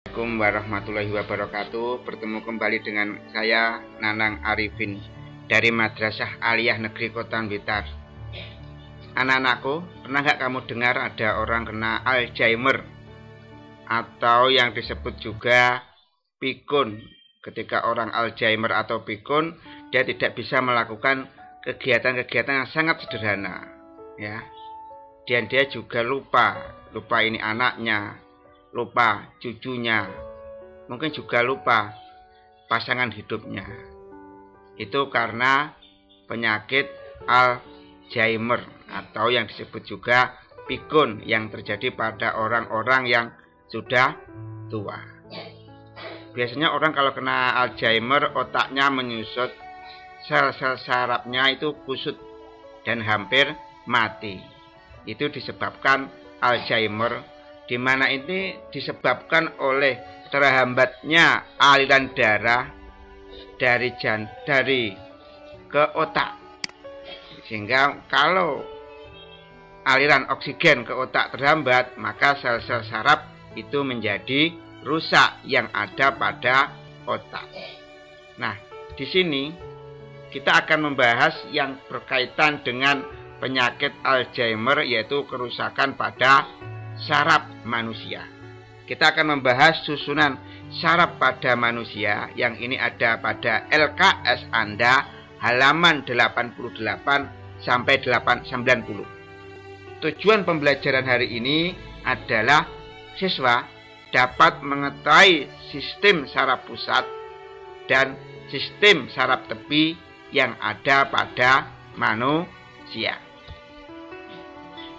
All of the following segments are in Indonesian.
Assalamualaikum warahmatullahi wabarakatuh. Bertemu kembali dengan saya Nanang Arifin dari Madrasah Aliyah Negeri Kota Blitar. Anak-anakku, pernah nggak kamu dengar ada orang kena Alzheimer atau yang disebut juga pikun? Ketika orang Alzheimer atau pikun, dia tidak bisa melakukan kegiatan-kegiatan yang sangat sederhana, ya. Dan dia juga lupa ini anaknya, lupa cucunya, mungkin juga lupa pasangan hidupnya. Itu karena penyakit Alzheimer atau yang disebut juga pikun yang terjadi pada orang-orang yang sudah tua. Biasanya orang kalau kena Alzheimer, otaknya menyusut, sel-sel sarafnya itu kusut dan hampir mati. Itu disebabkan Alzheimer, di mana ini disebabkan oleh terhambatnya aliran darah dari ke otak. Sehingga kalau aliran oksigen ke otak terhambat, maka sel-sel saraf itu menjadi rusak yang ada pada otak. Nah, di sini kita akan membahas yang berkaitan dengan penyakit Alzheimer, yaitu kerusakan pada saraf manusia. Kita akan membahas susunan saraf pada manusia yang ini ada pada LKS Anda halaman 88 sampai 90. Tujuan pembelajaran hari ini adalah siswa dapat mengetahui sistem saraf pusat dan sistem saraf tepi yang ada pada manusia.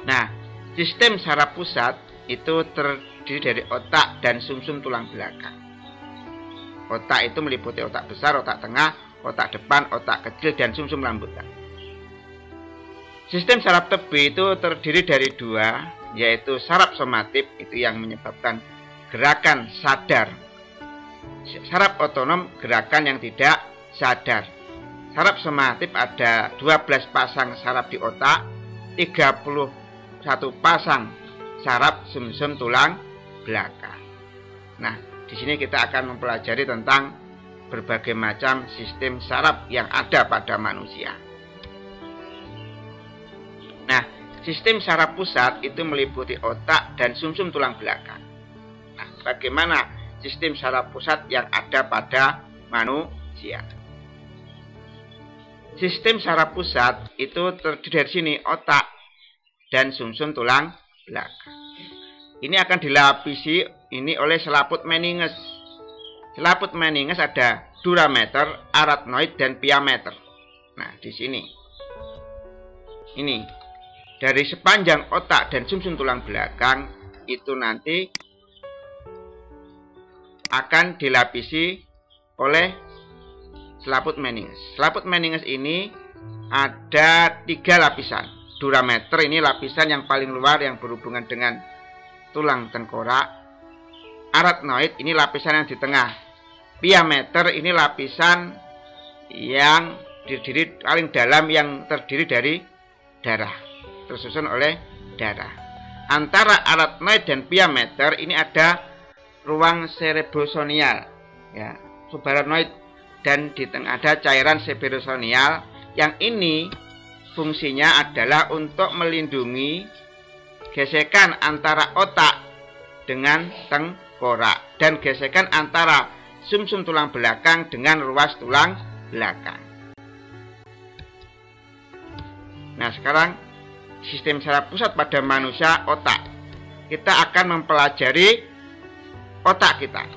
Nah, sistem saraf pusat itu terdiri dari otak dan sumsum tulang belakang. Otak itu meliputi otak besar, otak tengah, otak depan, otak kecil, dan sumsum rambutan. Sistem saraf tepi itu terdiri dari dua, yaitu saraf somatik, itu yang menyebabkan gerakan sadar. Saraf otonom, gerakan yang tidak sadar. Saraf somatik ada 12 pasang saraf di otak, 31 pasang saraf sumsum tulang belakang. Nah, di sini kita akan mempelajari tentang berbagai macam sistem saraf yang ada pada manusia. Nah, sistem saraf pusat itu meliputi otak dan sumsum tulang belakang. Nah, bagaimana sistem saraf pusat yang ada pada manusia? Sistem saraf pusat itu terdiri dari sini, otak dan sumsum tulang belakang. Ini akan dilapisi oleh selaput meninges. Selaput meninges ada durameter, arachnoid, dan piameter. Nah, di sini. Ini dari sepanjang otak dan sumsum tulang belakang itu nanti akan dilapisi oleh selaput meninges. Selaput meninges ini ada 3 lapisan. Durameter ini lapisan yang paling luar yang berhubungan dengan tulang tengkorak. Arachnoid ini lapisan yang di tengah. Piameter ini lapisan yang terdiri paling dalam yang terdiri dari darah, tersusun oleh darah. Antara arachnoid dan piameter ini ada ruang cerebrosonial, ya, subarachnoid, dan di tengah ada cairan cerebrosonial yang ini fungsinya adalah untuk melindungi gesekan antara otak dengan tengkorak dan gesekan antara sumsum tulang belakang dengan ruas tulang belakang. Nah, sekarang sistem saraf pusat pada manusia, otak. Kita akan mempelajari otak kita.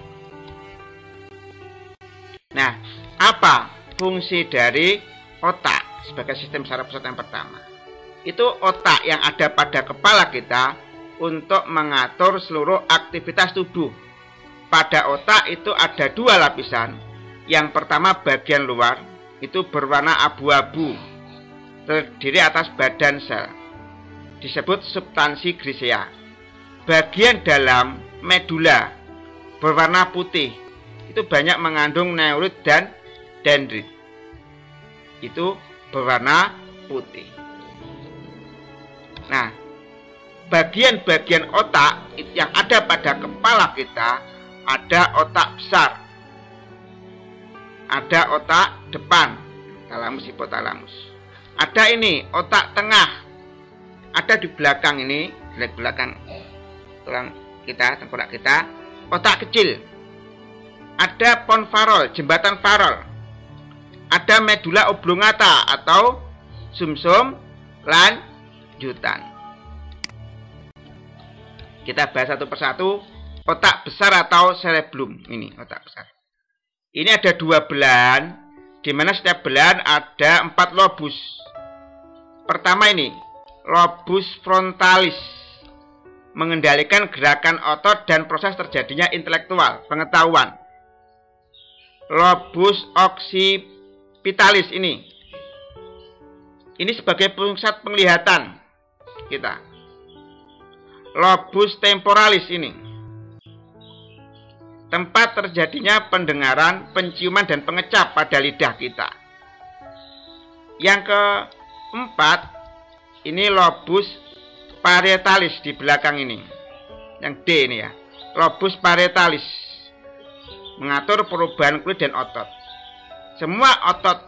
Nah, apa fungsi dari otak sebagai sistem saraf pusat yang pertama? Itu otak yang ada pada kepala kita untuk mengatur seluruh aktivitas tubuh. Pada otak itu ada 2 lapisan. Yang pertama bagian luar itu berwarna abu-abu, terdiri atas badan sel, disebut substansi grisea. Bagian dalam medula berwarna putih, itu banyak mengandung neurit dan dendrit, itu berwarna putih. Nah, bagian-bagian otak yang ada pada kepala kita ada otak besar, ada otak depan, talamus hipotalamus. Ada ini otak tengah, ada di belakang ini, di belakang tulang kita, tengkorak kita, otak kecil. Ada pons farol, jembatan farol. Ada medula oblongata atau sumsum lanjutan. Kita bahas satu persatu. Otak besar atau cerebellum, ini otak besar. Ini ada 2 belahan, di mana setiap belahan ada 4 lobus. Pertama ini, lobus frontalis, mengendalikan gerakan otot dan proses terjadinya intelektual, pengetahuan. Lobus occipitalis ini sebagai pusat penglihatan kita. Lobus temporalis ini tempat terjadinya pendengaran, penciuman, dan pengecap pada lidah kita. Yang keempat, ini lobus parietalis di belakang ini. Yang D ini ya, lobus parietalis, mengatur perubahan kulit dan otot. Semua otot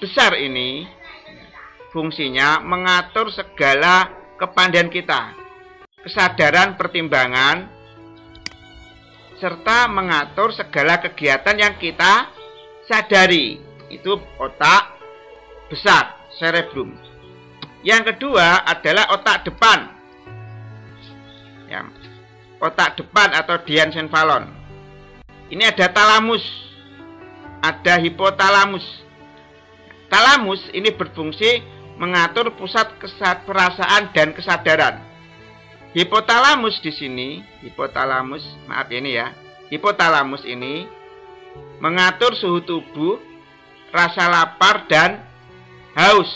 besar ini fungsinya mengatur segala kepandaian kita, kesadaran, pertimbangan, serta mengatur segala kegiatan yang kita sadari. Itu otak besar, cerebellum. Yang kedua adalah otak depan, ya, otak depan atau diencephalon. Ini ada talamus, ada hipotalamus. Talamus ini berfungsi mengatur pusat perasaan dan kesadaran. Hipotalamus di sini, hipotalamus, maaf ini ya, hipotalamus ini mengatur suhu tubuh, rasa lapar dan haus.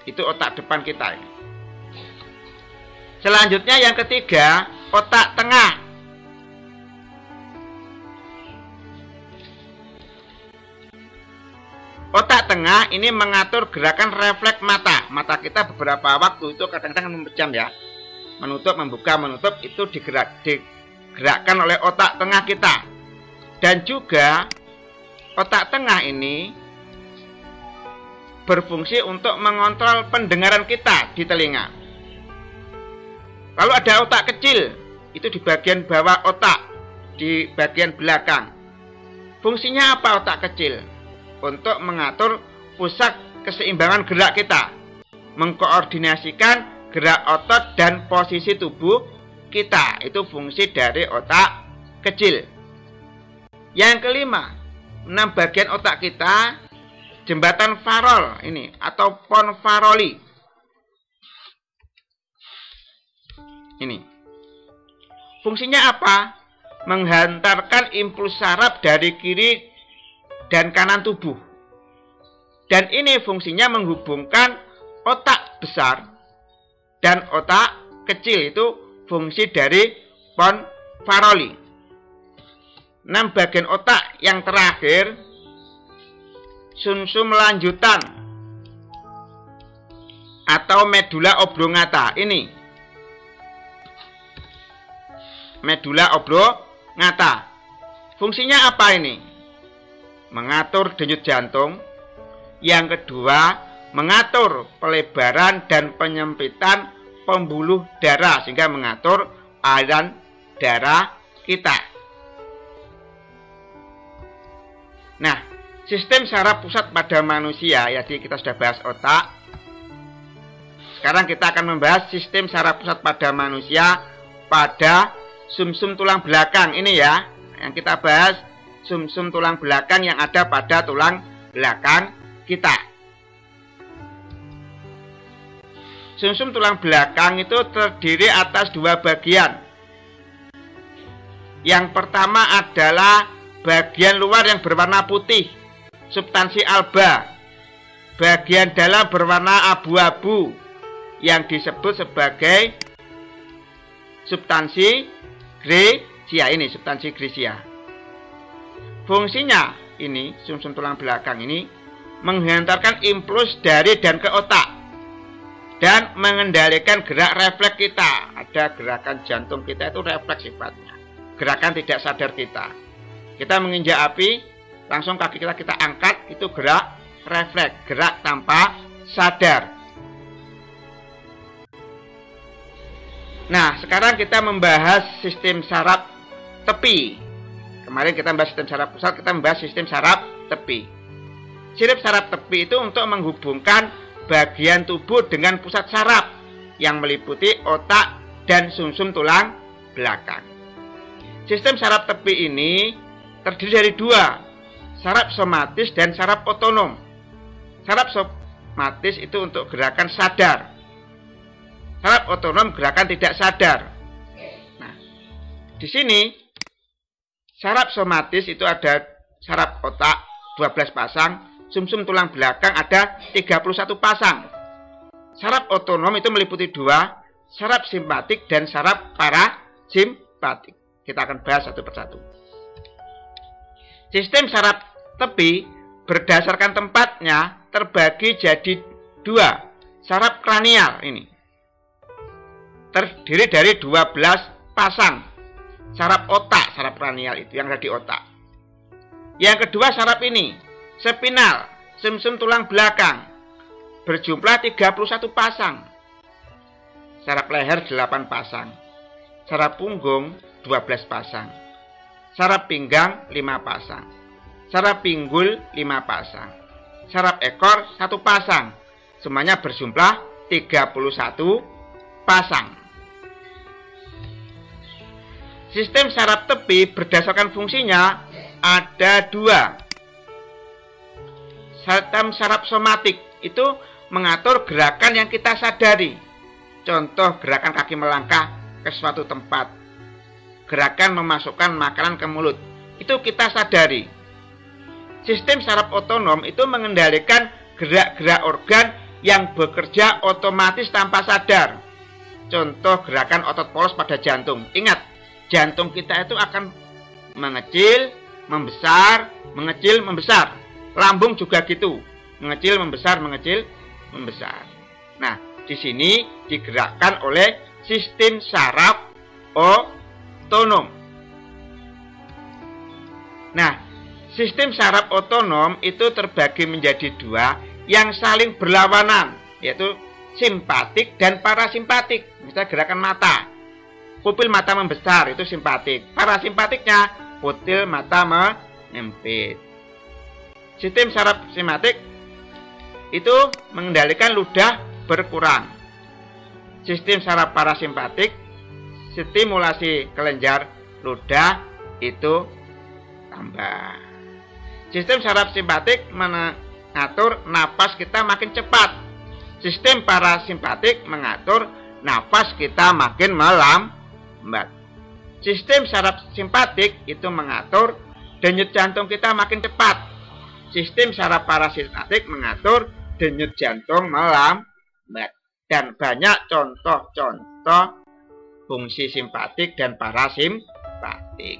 Itu otak depan kita. Selanjutnya yang ketiga, otak tengah. Otak tengah ini mengatur gerakan refleks mata. Mata kita beberapa waktu itu kadang-kadang memejam ya. Menutup, membuka, menutup, itu digerakkan oleh otak tengah kita. Dan juga otak tengah ini berfungsi untuk mengontrol pendengaran kita di telinga. Lalu ada otak kecil, itu di bagian bawah otak, di bagian belakang. Fungsinya apa otak kecil? Untuk mengatur pusat keseimbangan gerak kita, mengkoordinasikan gerak otot dan posisi tubuh kita. Itu fungsi dari otak kecil. Yang kelima, 6 bagian otak kita, jembatan farol ini atau pons faroli. Ini fungsinya apa? Menghantarkan impuls saraf dari kiri dan kanan tubuh. Dan ini fungsinya menghubungkan otak besar dan otak kecil. Itu fungsi dari pons faroli. 6 bagian otak yang terakhir, sumsum lanjutan atau medula oblongata. Ini medula oblongata. Fungsinya apa ini? Mengatur denyut jantung. Yang kedua, mengatur pelebaran dan penyempitan pembuluh darah sehingga mengatur aliran darah kita. Nah, sistem saraf pusat pada manusia, jadi kita sudah bahas otak. Sekarang kita akan membahas sistem saraf pusat pada manusia pada sumsum tulang belakang ini ya. Yang kita bahas sumsum tulang belakang yang ada pada tulang belakang kita. Sumsum tulang belakang itu terdiri atas 2 bagian. Yang pertama adalah bagian luar yang berwarna putih, substansi alba. Bagian dalam berwarna abu-abu, yang disebut sebagai substansi grecia. Ini substansi grecia. Fungsinya ini, sumsum tulang belakang ini menghantarkan impuls dari dan ke otak dan mengendalikan gerak refleks kita. Ada gerakan jantung kita itu refleks sifatnya. gerakan tidak sadar kita. Kita menginjak api, langsung kaki kita angkat, itu gerak refleks, gerak tanpa sadar. Nah, sekarang kita membahas sistem saraf tepi. Kemarin kita membahas sistem saraf pusat, kita membahas sistem saraf tepi. Sistem saraf tepi itu untuk menghubungkan bagian tubuh dengan pusat saraf yang meliputi otak dan sumsum tulang belakang. Sistem saraf tepi ini terdiri dari dua, saraf somatis dan saraf otonom. Saraf somatis itu untuk gerakan sadar. Saraf otonom gerakan tidak sadar. Nah, di sini saraf somatis itu ada saraf otak 12 pasang, sumsum tulang belakang ada 31 pasang. Saraf otonom itu meliputi dua, saraf simpatik dan saraf parasimpatik. Kita akan bahas satu persatu. Sistem saraf tepi berdasarkan tempatnya terbagi jadi dua. Saraf kranial ini terdiri dari 12 pasang saraf otak, saraf kranial itu yang ada di otak. Yang kedua saraf ini, spinal, sumsum tulang belakang, berjumlah 31 pasang. Saraf leher 8 pasang. Saraf punggung 12 pasang. Saraf pinggang 5 pasang. Saraf pinggul 5 pasang. Saraf ekor 1 pasang. Semuanya berjumlah 31 pasang. Sistem saraf tepi berdasarkan fungsinya ada dua. Sistem saraf somatik itu mengatur gerakan yang kita sadari. Contoh gerakan kaki melangkah ke suatu tempat. Gerakan memasukkan makanan ke mulut. Itu kita sadari. Sistem saraf otonom itu mengendalikan gerak-gerak organ yang bekerja otomatis tanpa sadar. Contoh gerakan otot polos pada jantung. Ingat, jantung kita itu akan mengecil, membesar, mengecil, membesar. Lambung juga gitu, mengecil, membesar, mengecil, membesar. Nah, di sini digerakkan oleh sistem saraf otonom. Nah, sistem saraf otonom itu terbagi menjadi dua yang saling berlawanan, yaitu simpatik dan parasimpatik. Misalnya gerakan mata. Pupil mata membesar itu simpatik. Parasimpatiknya pupil mata menyempit. Sistem saraf simpatik itu mengendalikan ludah berkurang. Sistem saraf parasimpatik stimulasi kelenjar ludah itu tambah. Sistem saraf simpatik mengatur napas kita makin cepat. Sistem parasimpatik mengatur napas kita makin melambat. Sistem saraf simpatik itu mengatur denyut jantung kita makin cepat. Sistem saraf parasimpatik mengatur denyut jantung melambat. Dan banyak contoh-contoh fungsi simpatik dan parasimpatik.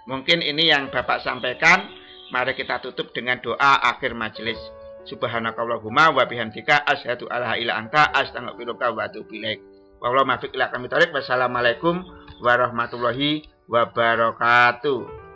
Mungkin ini yang Bapak sampaikan. Mari kita tutup dengan doa akhir majelis. Subhanakallahumma wa bihamdika asyhadu alla ilaha illa anta astaghfiruka wa atubu ilaik. Wassalamualaikum warahmatullahi wabarakatuh.